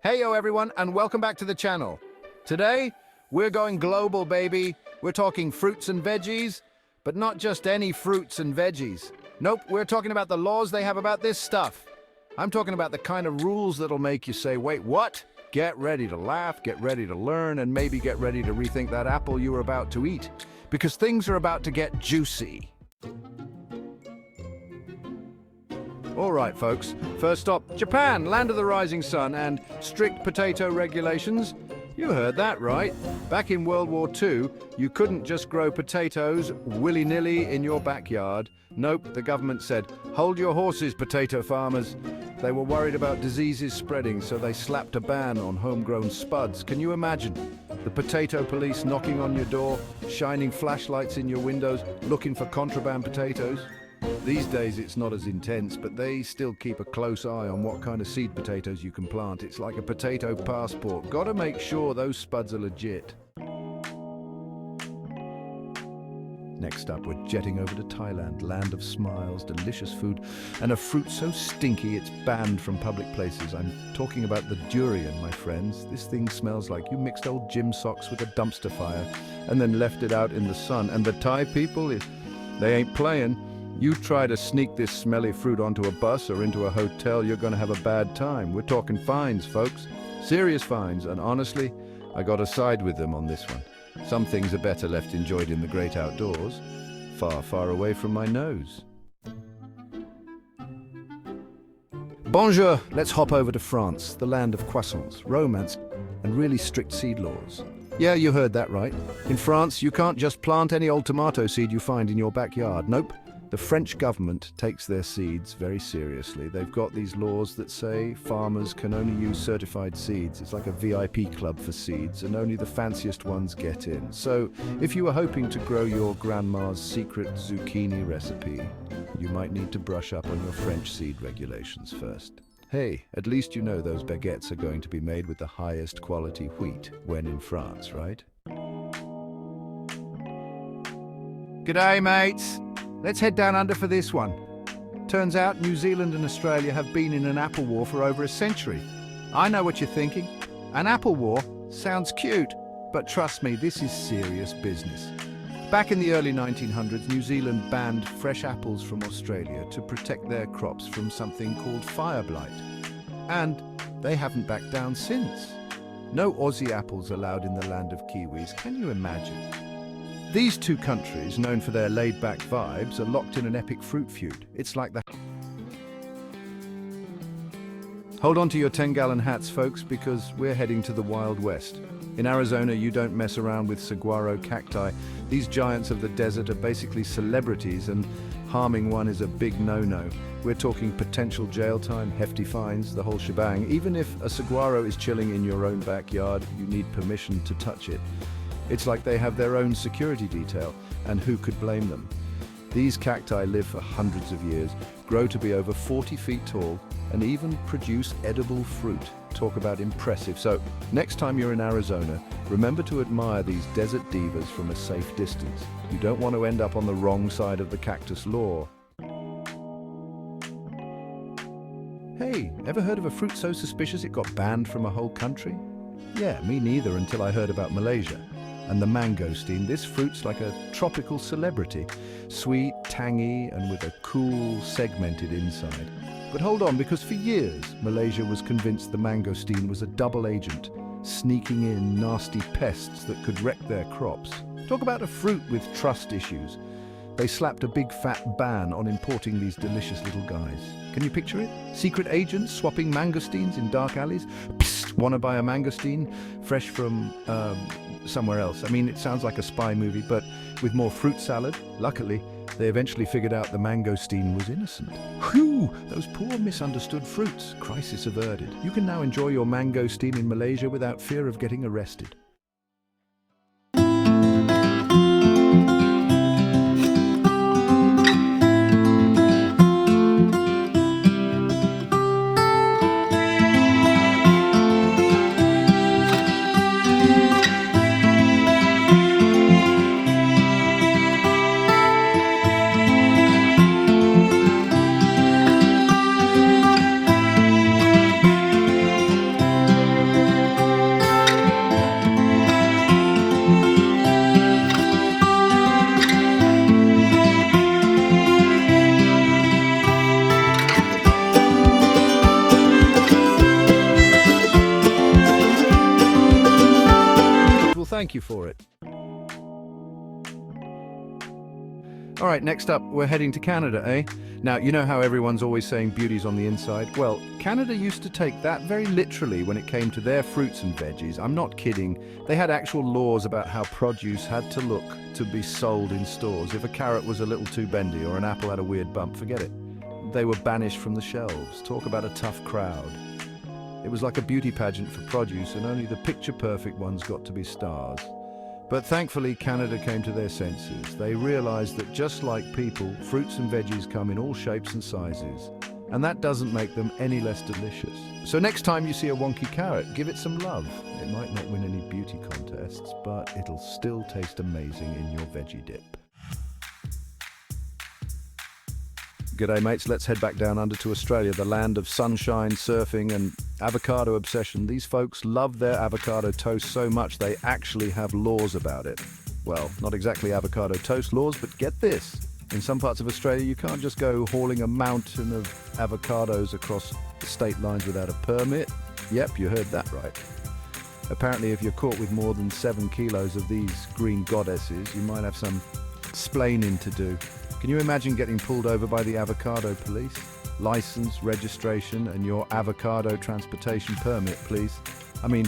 Heyo everyone, and welcome back to the channel. Today, we're going global, baby. We're talking fruits and veggies, but not just any fruits and veggies. Nope, we're talking about the laws they have about this stuff. I'm talking about the kind of rules that'll make you say, wait, what? Get ready to laugh, get ready to learn, and maybe get ready to rethink that apple you were about to eat. Because things are about to get juicy. All right, folks. First stop, Japan, land of the rising sun and strict potato regulations. You heard that right. Back in World War II, you couldn't just grow potatoes willy-nilly in your backyard. Nope, the government said, hold your horses, potato farmers. They were worried about diseases spreading, so they slapped a ban on homegrown spuds. Can you imagine? The potato police knocking on your door, shining flashlights in your windows, looking for contraband potatoes. These days it's not as intense, but they still keep a close eye on what kind of seed potatoes you can plant. It's like a potato passport. Gotta make sure those spuds are legit. Next up, we're jetting over to Thailand, land of smiles, delicious food, and a fruit so stinky it's banned from public places. I'm talking about the durian, my friends. This thing smells like you mixed old gym socks with a dumpster fire and then left it out in the sun. And the Thai people, they ain't playing. You try to sneak this smelly fruit onto a bus or into a hotel, you're gonna have a bad time. We're talking fines, folks. Serious fines, and honestly, I gotta side with them on this one. Some things are better left enjoyed in the great outdoors, far, far away from my nose. Bonjour, let's hop over to France, the land of croissants, romance, and really strict seed laws. Yeah, you heard that right. In France, you can't just plant any old tomato seed you find in your backyard. Nope. The French government takes their seeds very seriously. They've got these laws that say farmers can only use certified seeds. It's like a VIP club for seeds, and only the fanciest ones get in. So, if you were hoping to grow your grandma's secret zucchini recipe, you might need to brush up on your French seed regulations first. Hey, at least you know those baguettes are going to be made with the highest quality wheat when in France, right? G'day, mates. Let's head down under for this one. Turns out New Zealand and Australia have been in an apple war for over a century. I know what you're thinking. An apple war sounds cute, but trust me, this is serious business. Back in the early 1900s, New Zealand banned fresh apples from Australia to protect their crops from something called fire blight. And they haven't backed down since. No Aussie apples allowed in the land of Kiwis. Can you imagine? These two countries, known for their laid-back vibes, are locked in an epic fruit feud. It's like that. Hold on to your 10-gallon hats, folks, because we're heading to the Wild West. In Arizona, you don't mess around with saguaro cacti. These giants of the desert are basically celebrities, and harming one is a big no-no. We're talking potential jail time, hefty fines, the whole shebang. Even if a saguaro is chilling in your own backyard, you need permission to touch it. It's like they have their own security detail, and who could blame them? These cacti live for hundreds of years, grow to be over 40 feet tall, and even produce edible fruit. Talk about impressive. So, next time you're in Arizona, remember to admire these desert divas from a safe distance. You don't want to end up on the wrong side of the cactus law. Hey, ever heard of a fruit so suspicious it got banned from a whole country? Yeah, me neither until I heard about Malaysia. And the mangosteen, this fruit's like a tropical celebrity. Sweet, tangy, and with a cool, segmented inside. But hold on, because for years, Malaysia was convinced the mangosteen was a double agent, sneaking in nasty pests that could wreck their crops. Talk about a fruit with trust issues. They slapped a big fat ban on importing these delicious little guys. Can you picture it? Secret agents swapping mangosteens in dark alleys? Psst, wanna buy a mangosteen? Fresh from, somewhere else. I mean, it sounds like a spy movie, but with more fruit salad. Luckily, they eventually figured out the mangosteen was innocent. Whew! Those poor misunderstood fruits. Crisis averted. You can now enjoy your mangosteen in Malaysia without fear of getting arrested. All right, next up, we're heading to Canada, eh? Now, you know how everyone's always saying beauty's on the inside? Well, Canada used to take that very literally when it came to their fruits and veggies. I'm not kidding. They had actual laws about how produce had to look to be sold in stores. If a carrot was a little too bendy or an apple had a weird bump, forget it. They were banished from the shelves. Talk about a tough crowd. It was like a beauty pageant for produce, and only the picture-perfect ones got to be stars. But thankfully, Canada came to their senses. They realized that just like people, fruits and veggies come in all shapes and sizes, and that doesn't make them any less delicious. So next time you see a wonky carrot, give it some love. It might not win any beauty contests, but it'll still taste amazing in your veggie dip. G'day mates, let's head back down under to Australia, the land of sunshine, surfing and avocado obsession. These folks love their avocado toast so much they actually have laws about it. Well, not exactly avocado toast laws, but get this. In some parts of Australia, you can't just go hauling a mountain of avocados across the state lines without a permit. Yep, you heard that right. Apparently, if you're caught with more than 7 kilos of these green goddesses, you might have some splaining to do. Can you imagine getting pulled over by the avocado police? License, registration, and your avocado transportation permit, please. I mean,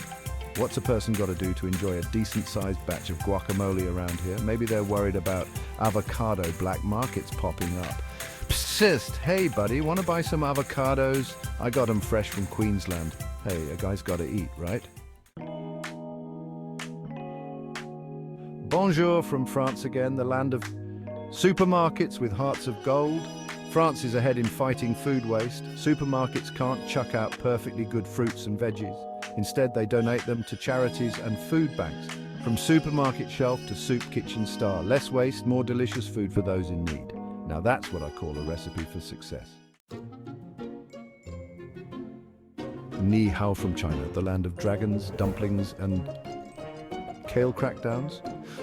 what's a person got to do to enjoy a decent-sized batch of guacamole around here? Maybe they're worried about avocado black markets popping up. Psst, hey buddy, want to buy some avocados? I got them fresh from Queensland. Hey, a guy's got to eat, right? Bonjour from France again, the land of supermarkets with hearts of gold. France is ahead in fighting food waste. Supermarkets can't chuck out perfectly good fruits and veggies. Instead, they donate them to charities and food banks. From supermarket shelf to soup kitchen star. Less waste, more delicious food for those in need. Now that's what I call a recipe for success. Ni hao from China, the land of dragons, dumplings, and kale crackdowns.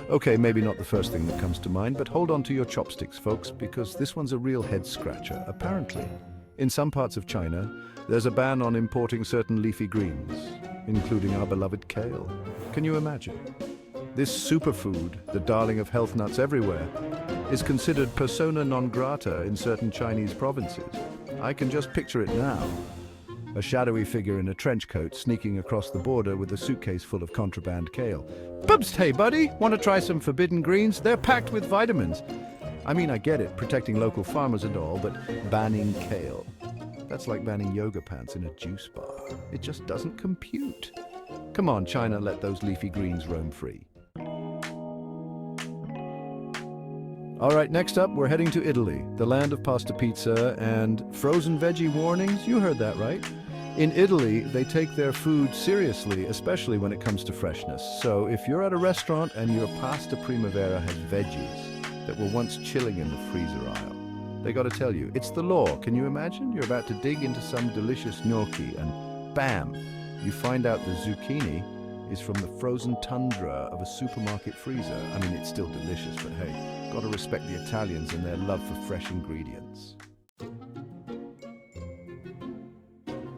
Okay, maybe not the first thing that comes to mind, but hold on to your chopsticks, folks, because this one's a real head-scratcher. Apparently, in some parts of China, there's a ban on importing certain leafy greens, including our beloved kale. Can you imagine? This superfood, the darling of health nuts everywhere, is considered persona non grata in certain Chinese provinces. I can just picture it now. A shadowy figure in a trench coat sneaking across the border with a suitcase full of contraband kale. Bubs, hey buddy, want to try some forbidden greens? They're packed with vitamins. I mean, I get it, protecting local farmers and all, but banning kale. That's like banning yoga pants in a juice bar. It just doesn't compute. Come on, China, let those leafy greens roam free. All right, next up, we're heading to Italy, the land of pasta pizza and frozen veggie warnings. You heard that right. In Italy, they take their food seriously, especially when it comes to freshness. So if you're at a restaurant and your pasta primavera has veggies that were once chilling in the freezer aisle, they got to tell you, it's the law. Can you imagine? You're about to dig into some delicious gnocchi and bam, you find out the zucchini is from the frozen tundra of a supermarket freezer. I mean, it's still delicious, but hey, got to respect the Italians and their love for fresh ingredients.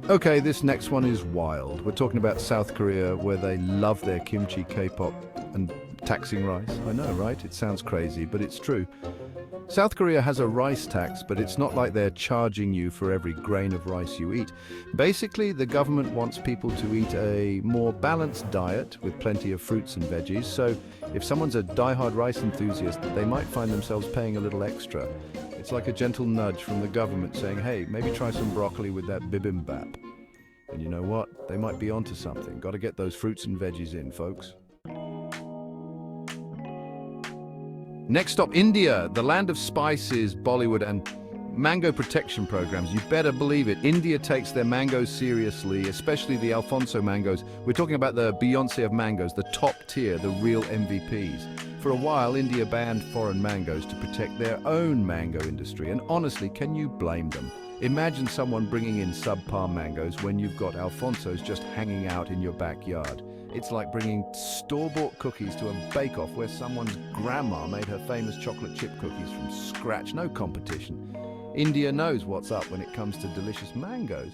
Okay, this next one is wild. We're talking about South Korea, where they love their kimchi, K-pop, and taxing rice. I know, right? It sounds crazy, but it's true. South Korea has a rice tax, but it's not like they're charging you for every grain of rice you eat. Basically, the government wants people to eat a more balanced diet with plenty of fruits and veggies. So if someone's a die-hard rice enthusiast, they might find themselves paying a little extra. It's like a gentle nudge from the government saying, hey, maybe try some broccoli with that bibimbap. And you know what? They might be onto something. Got to get those fruits and veggies in, folks. Next stop, India, the land of spices, Bollywood, and mango protection programs. You better believe it. India takes their mangoes seriously, especially the Alfonso mangoes. We're talking about the Beyonce of mangoes, the top tier, the real MVPs. For a while, India banned foreign mangoes to protect their own mango industry. And honestly, can you blame them? Imagine someone bringing in subpar mangoes when you've got Alfonsos just hanging out in your backyard. It's like bringing store-bought cookies to a bake-off where someone's grandma made her famous chocolate chip cookies from scratch. No competition. India knows what's up when it comes to delicious mangoes.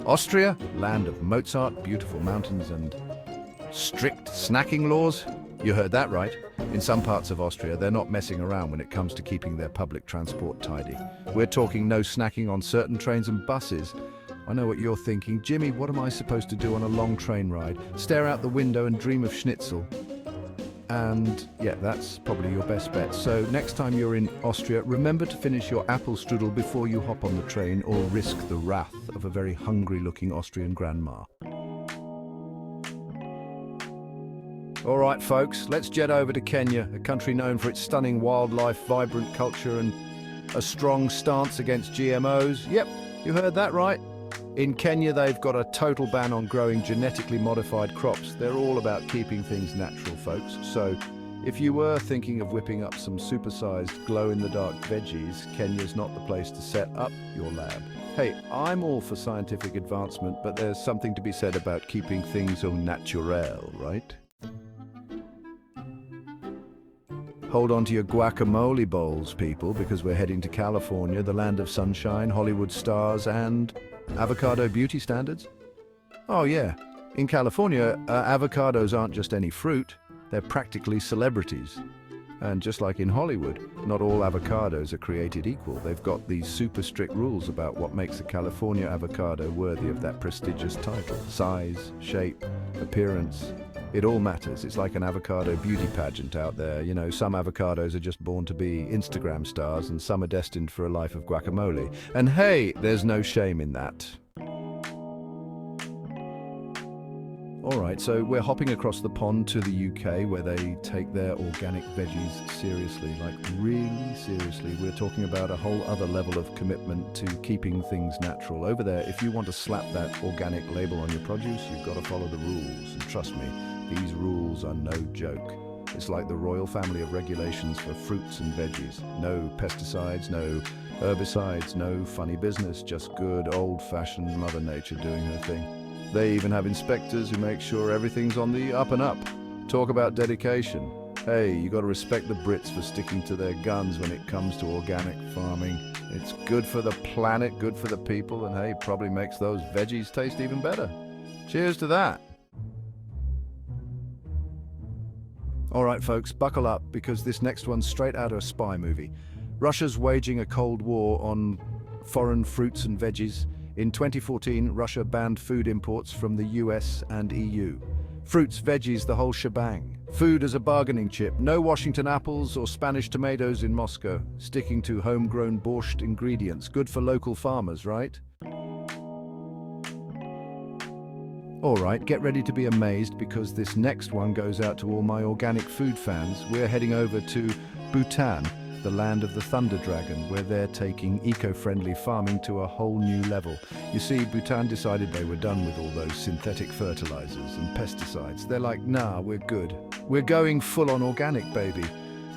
Austria, land of Mozart, beautiful mountains and strict snacking laws. You heard that right. In some parts of Austria, they're not messing around when it comes to keeping their public transport tidy. We're talking no snacking on certain trains and buses. I know what you're thinking. Jimmy, what am I supposed to do on a long train ride? Stare out the window and dream of schnitzel? And yeah, that's probably your best bet. So next time you're in Austria, remember to finish your apple strudel before you hop on the train or risk the wrath of a very hungry-looking Austrian grandma. All right, folks, let's jet over to Kenya, a country known for its stunning wildlife, vibrant culture, and a strong stance against GMOs. Yep, you heard that right. In Kenya, they've got a total ban on growing genetically modified crops. They're all about keeping things natural, folks. So, if you were thinking of whipping up some supersized, glow-in-the-dark veggies, Kenya's not the place to set up your lab. Hey, I'm all for scientific advancement, but there's something to be said about keeping things au naturel, right? Hold on to your guacamole bowls, people, because we're heading to California, the land of sunshine, Hollywood stars, and avocado beauty standards. Oh yeah, in California, avocados aren't just any fruit, they're practically celebrities. And just like in Hollywood, not all avocados are created equal. They've got these super strict rules about what makes a California avocado worthy of that prestigious title. Size, shape, appearance. It all matters. It's like an avocado beauty pageant out there. You know, some avocados are just born to be Instagram stars and some are destined for a life of guacamole. And hey, there's no shame in that. All right, so we're hopping across the pond to the UK where they take their organic veggies seriously, like really seriously. We're talking about a whole other level of commitment to keeping things natural. Over there, if you want to slap that organic label on your produce, you've got to follow the rules. And trust me, these rules are no joke. It's like the royal family of regulations for fruits and veggies. No pesticides, no herbicides, no funny business, just good old-fashioned Mother Nature doing her thing. They even have inspectors who make sure everything's on the up and up. Talk about dedication. Hey, you got to respect the Brits for sticking to their guns when it comes to organic farming. It's good for the planet, good for the people, and hey, probably makes those veggies taste even better. Cheers to that. All right, folks, buckle up because this next one's straight out of a spy movie. Russia's waging a cold war on foreign fruits and veggies. In 2014, Russia banned food imports from the US and EU. Fruits, veggies, the whole shebang. Food as a bargaining chip. No Washington apples or Spanish tomatoes in Moscow. Sticking to homegrown borscht ingredients. Good for local farmers, right? All right, get ready to be amazed because this next one goes out to all my organic food fans. We're heading over to Bhutan, the land of the thunder dragon, where they're taking eco-friendly farming to a whole new level. You see, Bhutan decided they were done with all those synthetic fertilizers and pesticides. They're like, nah, we're good. We're going full-on organic, baby.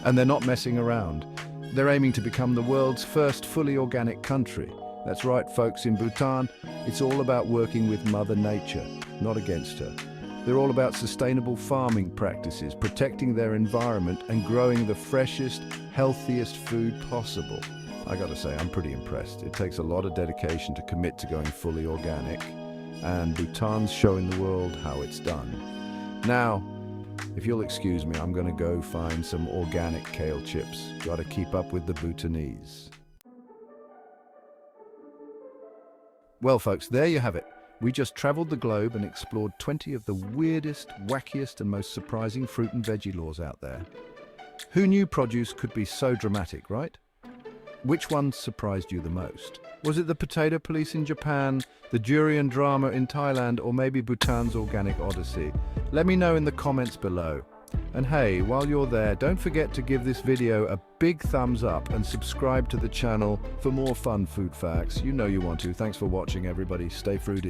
And they're not messing around. They're aiming to become the world's first fully organic country. That's right, folks, in Bhutan, it's all about working with Mother Nature, not against her. They're all about sustainable farming practices, protecting their environment and growing the freshest, healthiest food possible. I gotta say, I'm pretty impressed. It takes a lot of dedication to commit to going fully organic, and Bhutan's showing the world how it's done. Now, if you'll excuse me, I'm gonna go find some organic kale chips. Gotta keep up with the Bhutanese. Well, folks, there you have it. We just traveled the globe and explored 20 of the weirdest, wackiest and most surprising fruit and veggie laws out there. Who knew produce could be so dramatic, right? Which one surprised you the most? Was it the potato police in Japan, the durian drama in Thailand, or maybe Bhutan's organic odyssey? Let me know in the comments below. And hey, while you're there, don't forget to give this video a big thumbs up and subscribe to the channel for more fun food facts. You know you want to. Thanks for watching, everybody. Stay fruity.